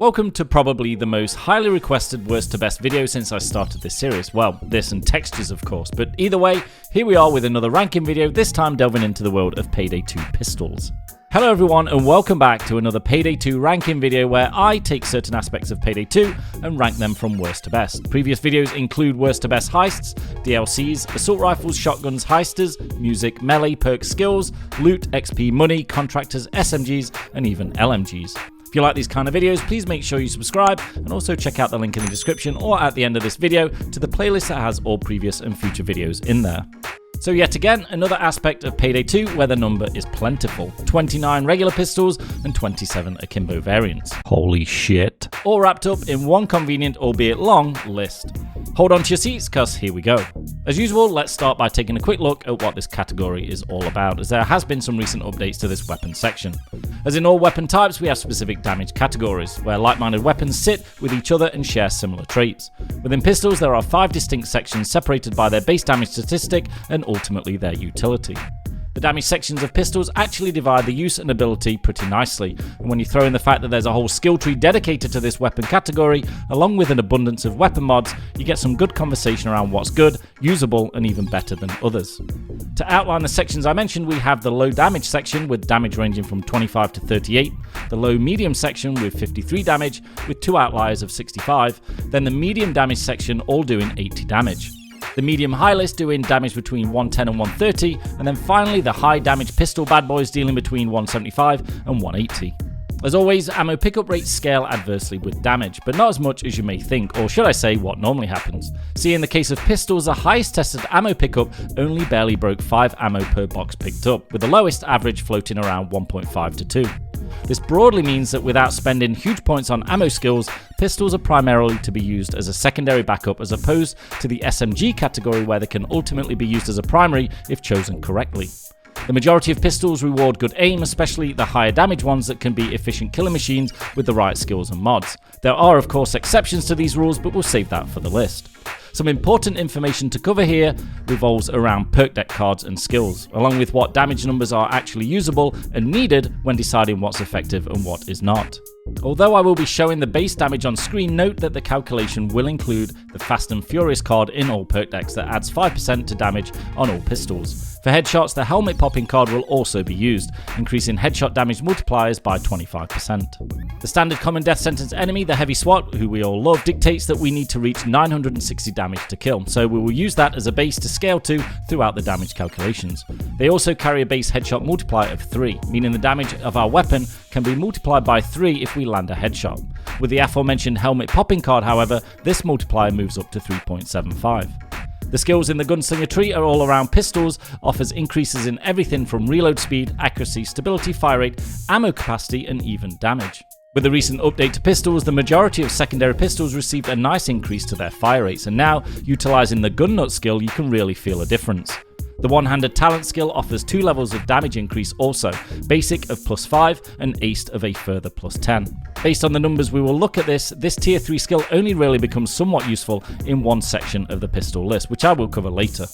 Welcome to probably the most highly requested worst to best video since I started this series. Well, this and textures of course, but either way, here we are with another ranking video, this time delving into the world of Payday 2 pistols. Hello everyone and welcome back to another Payday 2 ranking video where I take certain aspects of Payday 2 and rank them from worst to best. Previous videos include worst to best heists, DLCs, assault rifles, shotguns, heisters, music, melee, perk skills, loot, XP, money, contractors, SMGs, and even LMGs. If you like these kind of videos, please make sure you subscribe and also check out the link in the description or at the end of this video to the playlist that has all previous and future videos in there. So yet again, another aspect of Payday 2 where the number is plentiful. 29 regular pistols and 27 akimbo variants. Holy shit. All wrapped up in one convenient, albeit long, list. Hold on to your seats, cause here we go. As usual, let's start by taking a quick look at what this category is all about, as there has been some recent updates to this weapon section. As in all weapon types, we have specific damage categories, where like-minded weapons sit with each other and share similar traits. Within pistols, there are 5 distinct sections separated by their base damage statistic and ultimately their utility. The damage sections of pistols actually divide the use and ability pretty nicely, and when you throw in the fact that there's a whole skill tree dedicated to this weapon category, along with an abundance of weapon mods, you get some good conversation around what's good, usable, and even better than others. To outline the sections I mentioned, we have the low damage section with damage ranging from 25 to 38, the low medium section with 53 damage, with 2 outliers of 65, then the medium damage section all doing 80 damage. The medium high list doing damage between 110 and 130, and then finally the high damage pistol bad boys dealing between 175 and 180. As always, ammo pickup rates scale adversely with damage, but not as much as you may think, or should I say what normally happens. See, in the case of pistols, the highest tested ammo pickup only barely broke 5 ammo per box picked up, with the lowest average floating around 1.5 to 2. This broadly means that without spending huge points on ammo skills, pistols are primarily to be used as a secondary backup as opposed to the SMG category where they can ultimately be used as a primary if chosen correctly. The majority of pistols reward good aim, especially the higher damage ones that can be efficient killing machines with the right skills and mods. There are of course exceptions to these rules, but we'll save that for the list. Some important information to cover here revolves around perk deck cards and skills, along with what damage numbers are actually usable and needed when deciding what's effective and what is not. Although I will be showing the base damage on screen, note that the calculation will include the Fast and Furious card in all perk decks that adds 5% to damage on all pistols. For headshots, the helmet popping card will also be used, increasing headshot damage multipliers by 25%. The standard common death sentence enemy, the heavy SWAT, who we all love, dictates that we need to reach 960 damage to kill, so we will use that as a base to scale to throughout the damage calculations. They also carry a base headshot multiplier of 3, meaning the damage of our weapon can be multiplied by 3 if we land a headshot. With the aforementioned helmet popping card, however, this multiplier moves up to 3.75. The skills in the gunslinger tree are all around pistols, offers increases in everything from reload speed, accuracy, stability, fire rate, ammo capacity, and even damage. With the recent update to pistols, the majority of secondary pistols received a nice increase to their fire rates, and now, utilising the gun nut skill, you can really feel a difference. The one-handed talent skill offers 2 levels of damage increase also, basic of +5 and aced of a further +10. Based on the numbers we will look at this tier 3 skill only really becomes somewhat useful in one section of the pistol list, which I will cover later.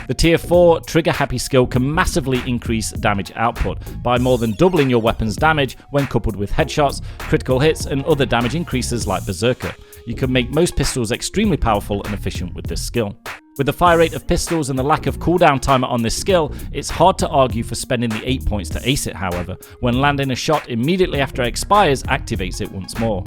The tier 4 trigger happy skill can massively increase damage output by more than doubling your weapon's damage when coupled with headshots, critical hits and other damage increases like Berserker. You can make most pistols extremely powerful and efficient with this skill. With the fire rate of pistols and the lack of cooldown timer on this skill, it's hard to argue for spending the 8 points to ace it, however, when landing a shot immediately after it expires activates it once more.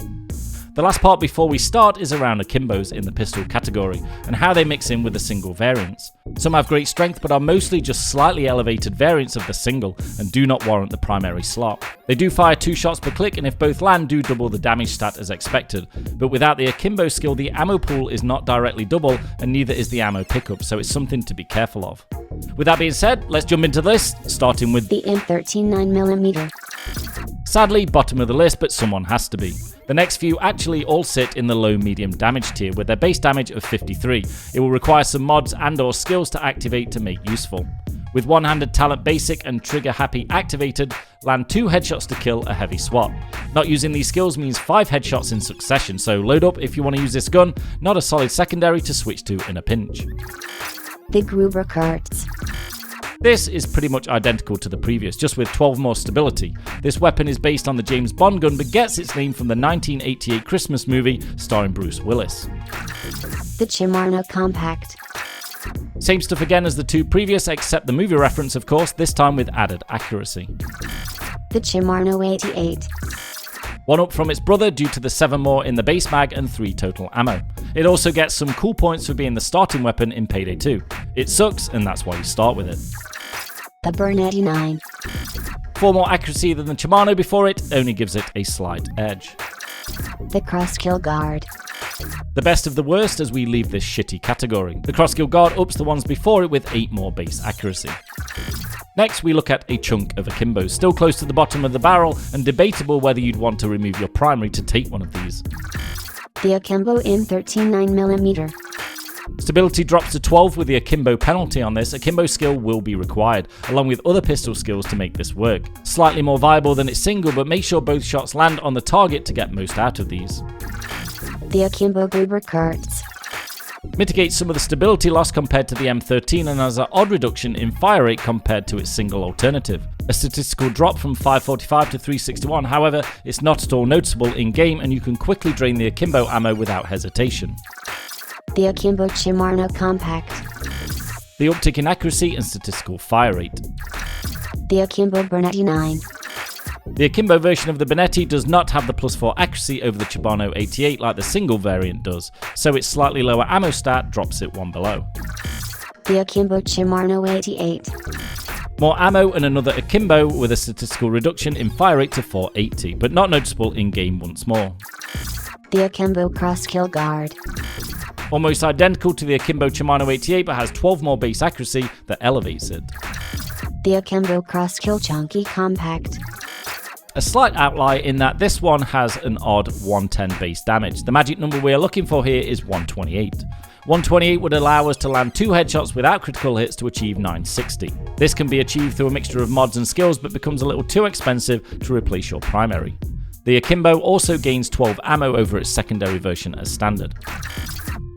The last part before we start is around akimbos in the pistol category and how they mix in with the single variants. Some have great strength but are mostly just slightly elevated variants of the single and do not warrant the primary slot. They do fire 2 shots per click and if both land do double the damage stat as expected, but without the akimbo skill the ammo pool is not directly double and neither is the ammo pickup, so it's something to be careful of. With that being said, let's jump into the list, starting with the M13 9mm. Sadly, bottom of the list, but someone has to be. The next few actually all sit in the low medium damage tier with their base damage of 53. It will require some mods and or skills to activate to make useful. With one-handed talent basic and trigger happy activated, land 2 headshots to kill a heavy SWAT. Not using these skills means 5 headshots in succession, so load up if you want to use this gun, not a solid secondary to switch to in a pinch. The Gruber carts. This is pretty much identical to the previous, just with 12 more stability. This weapon is based on the James Bond gun but gets its name from the 1988 Christmas movie starring Bruce Willis. The Chimarno Compact. Same stuff again as the two previous, except the movie reference of course, this time with added accuracy. The Chimarno 88. One up from its brother due to the 7 more in the base mag and 3 total ammo. It also gets some cool points for being the starting weapon in Payday 2. It sucks, and that's why you start with it. The Burn 89. 4 more accuracy than the Chimarno before it, only gives it a slight edge. The Crosskill Guard. The best of the worst as we leave this shitty category. The Crosskill Guard ups the ones before it with 8 more base accuracy. Next, we look at a chunk of akimbos, still close to the bottom of the barrel and debatable whether you'd want to remove your primary to take one of these. The Akimbo in 13 9mm. Stability drops to 12 with the akimbo penalty on this. Akimbo skill will be required, along with other pistol skills to make this work. Slightly more viable than its single, but make sure both shots land on the target to get most out of these. The Akimbo Gruber Kurtz. Mitigates some of the stability loss compared to the M13 and has an odd reduction in fire rate compared to its single alternative. A statistical drop from 545 to 361, however, it's not at all noticeable in game and you can quickly drain the akimbo ammo without hesitation. The Akimbo Chimarno Compact. The uptick in accuracy and statistical fire rate. The Akimbo Bernetti 9. The akimbo version of the Benetti does not have the +4 accuracy over the Chimarno 88 like the single variant does, so its slightly lower ammo stat drops it one below. The Akimbo Chimarno 88. More ammo and another akimbo with a statistical reduction in fire rate to 480, but not noticeable in game once more. The Akimbo Crosskill Guard. Almost identical to the akimbo Chimarno 88 but has 12 more base accuracy that elevates it. The Akimbo Crosskill Chunky Compact. A slight outlier in that this one has an odd 110 base damage. The magic number we are looking for here is 128. 128 would allow us to land 2 headshots without critical hits to achieve 960. This can be achieved through a mixture of mods and skills but becomes a little too expensive to replace your primary. The akimbo also gains 12 ammo over its secondary version as standard.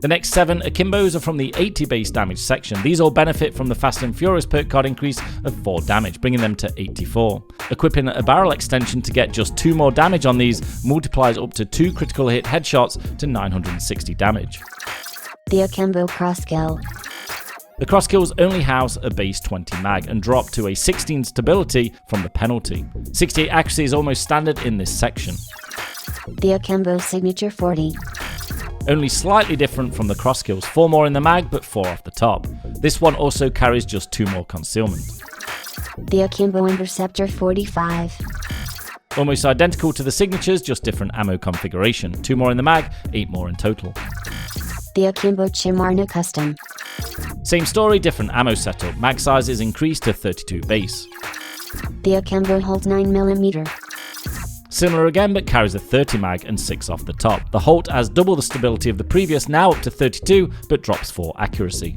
The next 7 akimbos are from the 80 base damage section. These all benefit from the Fast and Furious perk card increase of 4 damage, bringing them to 84. Equipping a barrel extension to get just 2 more damage on these multiplies up to 2 critical hit headshots to 960 damage. The Akimbo Crosskill. The Crosskills only house a base 20 mag and drop to a 16 stability from the penalty. 68 accuracy is almost standard in this section. The Akimbo Signature 40. Only slightly different from the Crosskills, 4 more in the mag but 4 off the top. This one also carries just 2 more concealment. The Akimbo Interceptor 45. Almost identical to the signatures, just different ammo configuration. 2 more in the mag, 8 more in total. The Akimbo Chimarno Custom. Same story, different ammo setup. Mag size is increased to 32 base. The Akimbo Holt 9mm. Similar again, but carries a 30 mag and 6 off the top. The Holt has double the stability of the previous, now up to 32, but drops 4 accuracy.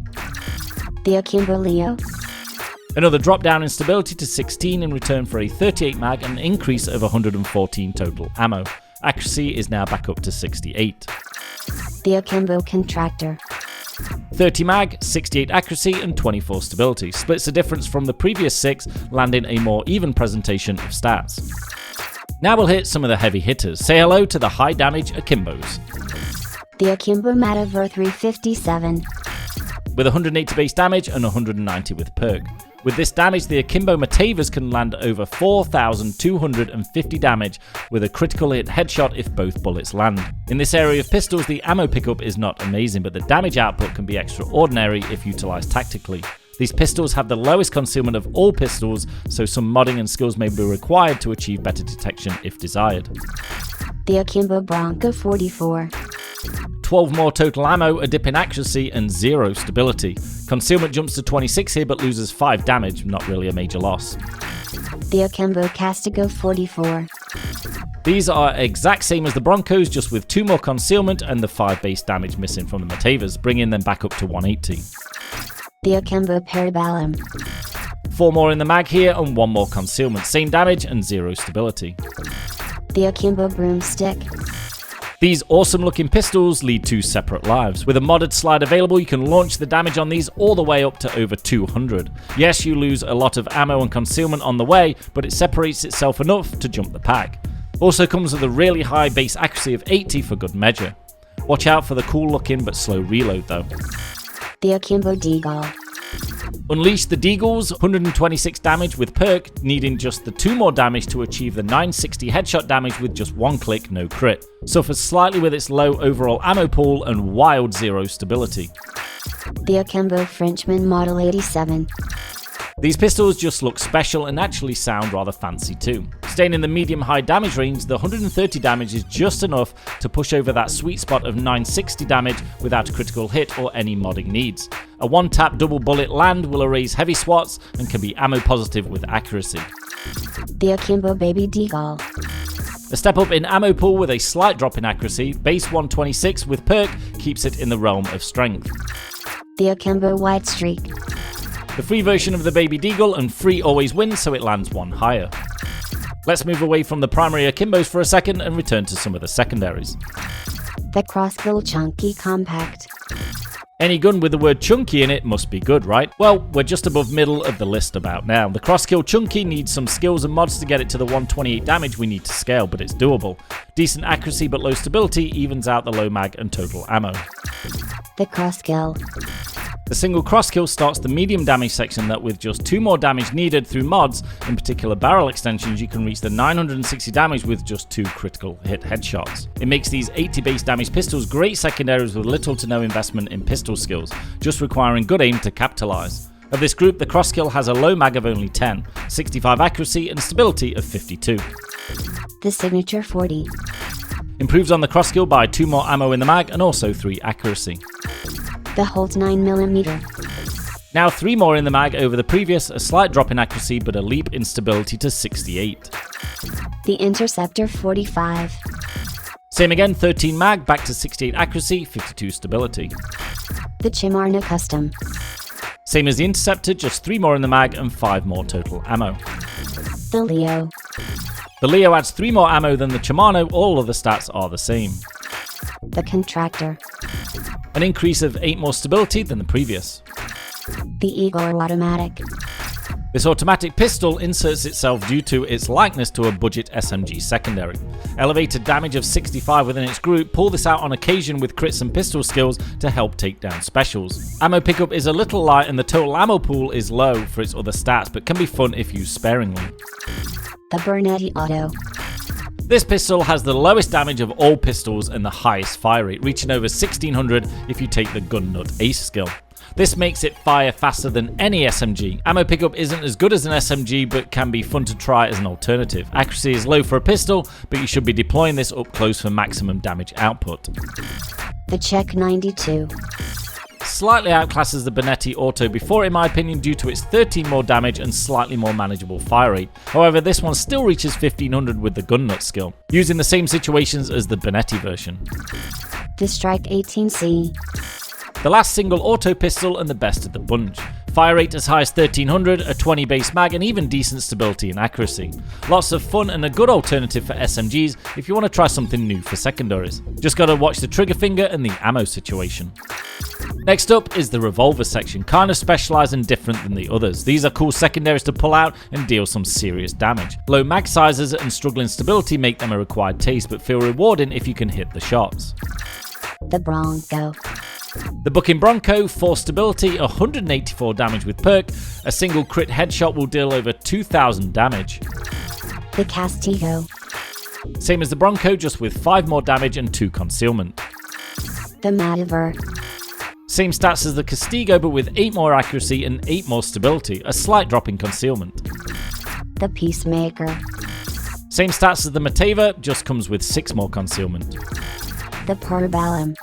The Akimbo Leo. Another drop down in stability to 16 in return for a 38 mag and an increase of 114 total ammo. Accuracy is now back up to 68. The Akimbo Contractor. 30 mag, 68 accuracy and 24 stability. Splits the difference from the previous 6, landing a more even presentation of stats. Now we'll hit some of the heavy hitters. Say hello to the high damage akimbos. The Akimbo Mataver 357. With 180 base damage and 190 with perk. With this damage, the Akimbo Matavers can land over 4,250 damage with a critical hit headshot if both bullets land. In this area of pistols, the ammo pickup is not amazing, but the damage output can be extraordinary if utilised tactically. These pistols have the lowest concealment of all pistols, so some modding and skills may be required to achieve better detection if desired. The Akimbo Bronco 44. 12 more total ammo, a dip in accuracy, and 0 stability. Concealment jumps to 26 here but loses 5 damage, not really a major loss. The Akimbo Castigo 44. These are exact same as the Broncos, just with 2 more concealment and the 5 base damage missing from the Matavers, bringing them back up to 180. The Akimbo Parabellum. 4 more in the mag here and 1 more concealment, same damage and 0 stability. The Akimbo Broomstick. These awesome looking pistols lead two separate lives. With a modded slide available, you can launch the damage on these all the way up to over 200. Yes, you lose a lot of ammo and concealment on the way, but it separates itself enough to jump the pack. Also comes with a really high base accuracy of 80 for good measure. Watch out for the cool looking but slow reload though. The Akimbo Deagle. Unleash the Deagles, 126 damage with perk, needing just the 2 more damage to achieve the 960 headshot damage with just 1 click, no crit. Suffers slightly with its low overall ammo pool and wild 0 stability. The Akimbo Frenchman Model 87. These pistols just look special and actually sound rather fancy too. Staying in the medium-high damage range, the 130 damage is just enough to push over that sweet spot of 960 damage without a critical hit or any modding needs. A one-tap double bullet land will erase heavy swats and can be ammo positive with accuracy. The Akimbo Baby Deagle. A step up in ammo pool with a slight drop in accuracy, base 126 with perk keeps it in the realm of strength. The Akimbo White Streak. The free version of the Baby Deagle, and free always wins, so it lands 1 higher. Let's move away from the primary Akimbos for a second and return to some of the secondaries. The Crosskill Chunky Compact. Any gun with the word chunky in it must be good, right? Well, we're just above middle of the list about now. The Crosskill Chunky needs some skills and mods to get it to the 128 damage we need to scale, but it's doable. Decent accuracy but low stability evens out the low mag and total ammo. The Crosskill. The single crosskill starts the medium damage section that with just 2 more damage needed through mods, in particular barrel extensions, you can reach the 960 damage with just 2 critical hit headshots. It makes these 80 base damage pistols great secondaries with little to no investment in pistol skills, just requiring good aim to capitalize. Of this group, the crosskill has a low mag of only 10, 65 accuracy and stability of 52. The Signature 40. Improves on the crosskill by 2 more ammo in the mag and also 3 accuracy. The Holt 9mm. Now 3 more in the mag over the previous, a slight drop in accuracy but a leap in stability to 68. The Interceptor 45. Same again, 13 mag, back to 68 accuracy, 52 stability. The Chimarna Custom. Same as the Interceptor, just 3 more in the mag and 5 more total ammo. The Leo. The Leo adds 3 more ammo than the Chimano, all of the stats are the same. The Contractor. An increase of 8 more stability than the previous. The Eagle Automatic. This automatic pistol inserts itself due to its likeness to a budget SMG secondary. Elevated damage of 65 within its group, pull this out on occasion with crits and pistol skills to help take down specials. Ammo pickup is a little light and the total ammo pool is low for its other stats, but can be fun if used sparingly. The Bernetti Auto. This pistol has the lowest damage of all pistols and the highest fire rate, reaching over 1600 if you take the gun nut ace skill. This makes it fire faster than any SMG. Ammo pickup isn't as good as an SMG but can be fun to try as an alternative. Accuracy is low for a pistol, but you should be deploying this up close for maximum damage output. The Czech 92. Slightly outclasses the Bernetti Auto before in my opinion due to its 13 more damage and slightly more manageable fire rate. However, this one still reaches 1500 with the gun nut skill, using the same situations as the Bernetti version. The Stryk 18C. The last single auto pistol and the best of the bunch. Fire rate as high as 1300, a 20 base mag and even decent stability and accuracy. Lots of fun and a good alternative for SMGs if you want to try something new for secondaries. Just gotta watch the trigger finger and the ammo situation. Next up is the revolver section, kind of specialised and different than the others. These are cool secondaries to pull out and deal some serious damage. Low mag sizes and struggling stability make them a required taste but feel rewarding if you can hit the shots. The Bronco. The Bucking Bronco, 4 stability, 184 damage with perk. A single crit headshot will deal over 2000 damage. The Castigo. Same as the Bronco, just with 5 more damage and 2 concealment. The Madiver. Same stats as the Castigo but with 8 more accuracy and 8 more stability, a slight drop in concealment. The Peacemaker. Same stats as the Mateva, just comes with 6 more concealment. The Parabellum.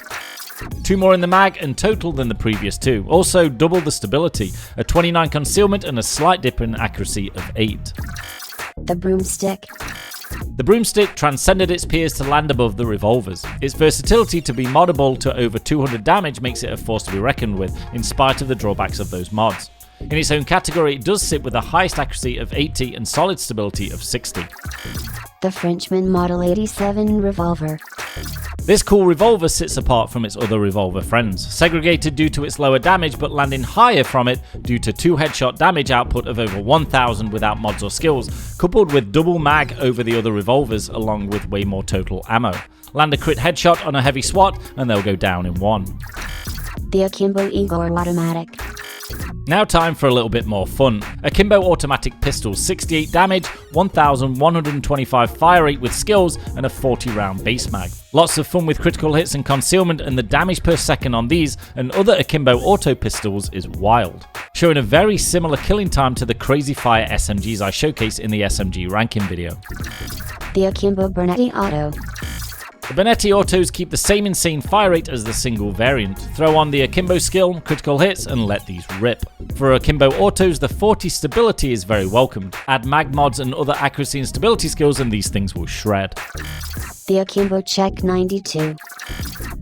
2 more in the mag and total than the previous 2. Also double the stability, a 29 concealment and a slight dip in accuracy of 8. The Broomstick. The Broomstick transcended its peers to land above the revolvers. Its versatility to be moddable to over 200 damage makes it a force to be reckoned with, in spite of the drawbacks of those mods. In its own category, it does sit with the highest accuracy of 80 and solid stability of 60. The Frenchman Model 87 Revolver. This cool revolver sits apart from its other revolver friends, segregated due to its lower damage but landing higher from it due to 2 headshot damage output of over 1000 without mods or skills, coupled with double mag over the other revolvers along with way more total ammo. Land a crit headshot on a heavy SWAT and they'll go down in 1. The Akimbo Eagle Automatic. Now time for a little bit more fun. Akimbo automatic pistol, 68 damage, 1125 fire rate with skills and a 40 round base mag. Lots of fun with critical hits and concealment, and the damage per second on these and other Akimbo auto pistols is wild, showing a very similar killing time to the crazy fire SMGs I showcased in the SMG ranking video. The Akimbo Bernetti Auto. The Bernetti autos keep the same insane fire rate as the single variant. Throw on the Akimbo skill, critical hits, and let these rip. For Akimbo autos, the 40 stability is very welcomed. Add mag mods and other accuracy and stability skills and these things will shred. The Akimbo Check 92.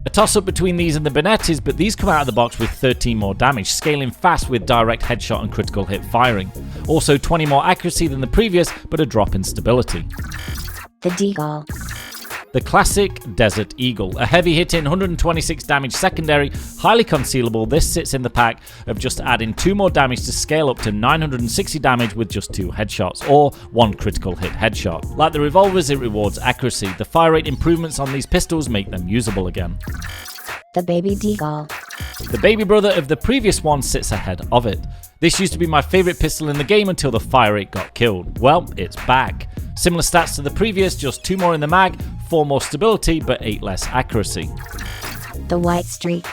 A toss up between these and the Bernettis, but these come out of the box with 13 more damage, scaling fast with direct headshot and critical hit firing. Also 20 more accuracy than the previous, but a drop in stability. The deagle. The classic Desert Eagle, a heavy hitting 126 damage secondary, highly concealable. This sits in the pack of just adding 2 more damage to scale up to 960 damage with just 2 headshots, or 1 critical hit headshot. Like the revolvers, it rewards accuracy. The fire rate improvements on these pistols make them usable again. The Baby Deagle. The baby brother of the previous one sits ahead of it. This used to be my favourite pistol in the game until the fire rate got killed. Well, it's back. Similar stats to the previous, just 2 more in the mag, 4 more stability, but 8 less accuracy. The White Stryk.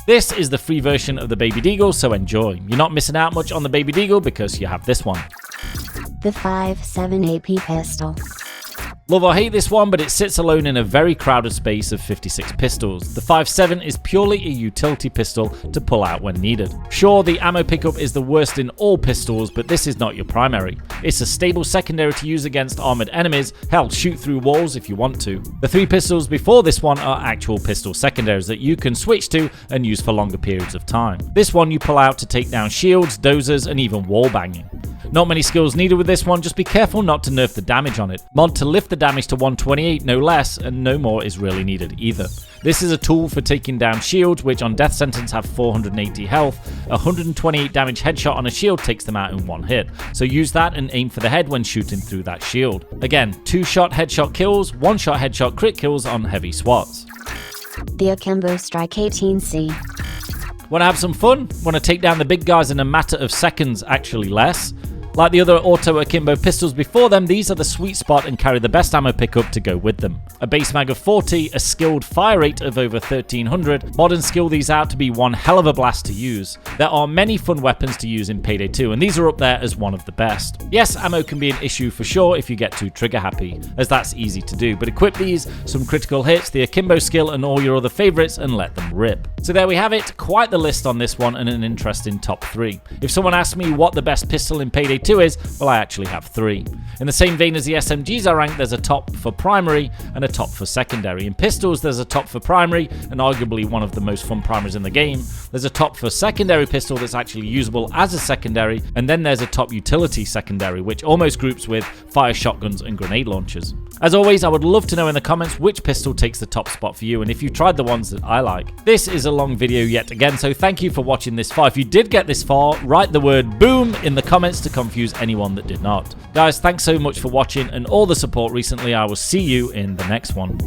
This is the free version of the Baby Deagle, so enjoy. You're not missing out much on the Baby Deagle because you have this one. The 5.7 AP pistol. Love or hate this one, but it sits alone in a very crowded space of 56 pistols. The 5.7 is purely a utility pistol to pull out when needed. Sure, the ammo pickup is the worst in all pistols, but this is not your primary. It's a stable secondary to use against armored enemies. Hell, shoot through walls if you want to. The 3 pistols before this one are actual pistol secondaries that you can switch to and use for longer periods of time. This one you pull out to take down shields, dozers, and even wall banging. Not many skills needed with this one, just be careful not to nerf the damage on it. Mod to lift the damage to 128, no less, and no more is really needed either. This is a tool for taking down shields, which on death sentence have 480 health. 128 damage headshot on a shield takes them out in 1 hit, so use that and aim for the head when shooting through that shield. Again, 2-shot headshot kills, 1-shot headshot crit kills on heavy SWATs. The Akimbo Stryk 18C. Want to have some fun? Want to take down the big guys in a matter of seconds, actually less? Like the other auto Akimbo pistols before them, these are the sweet spot and carry the best ammo pickup to go with them. A base mag of 40, a skilled fire rate of over 1300, mod and skill these out to be one hell of a blast to use. There are many fun weapons to use in Payday 2, and these are up there as one of the best. Yes, ammo can be an issue for sure if you get too trigger happy, as that's easy to do, but equip these, some critical hits, the Akimbo skill and all your other favourites and let them rip. So there we have it, quite the list on this one and an interesting top 3. If someone asks me what the best pistol in Payday 2 is, well, I actually have 3. In the same vein as the SMGs I ranked, there's a top for primary and a top for secondary. In pistols, there's a top for primary, and arguably one of the most fun primaries in the game. There's a top for secondary pistol that's actually usable as a secondary, and then there's a top utility secondary, which almost groups with fire shotguns and grenade launchers. As always, I would love to know in the comments which pistol takes the top spot for you, and if you've tried the ones that I like. This is a long video yet again, so thank you for watching this far. If you did get this far, write the word boom in the comments to confuse anyone that did not. Guys, thanks so much for watching and all the support recently. I will see you in the next one.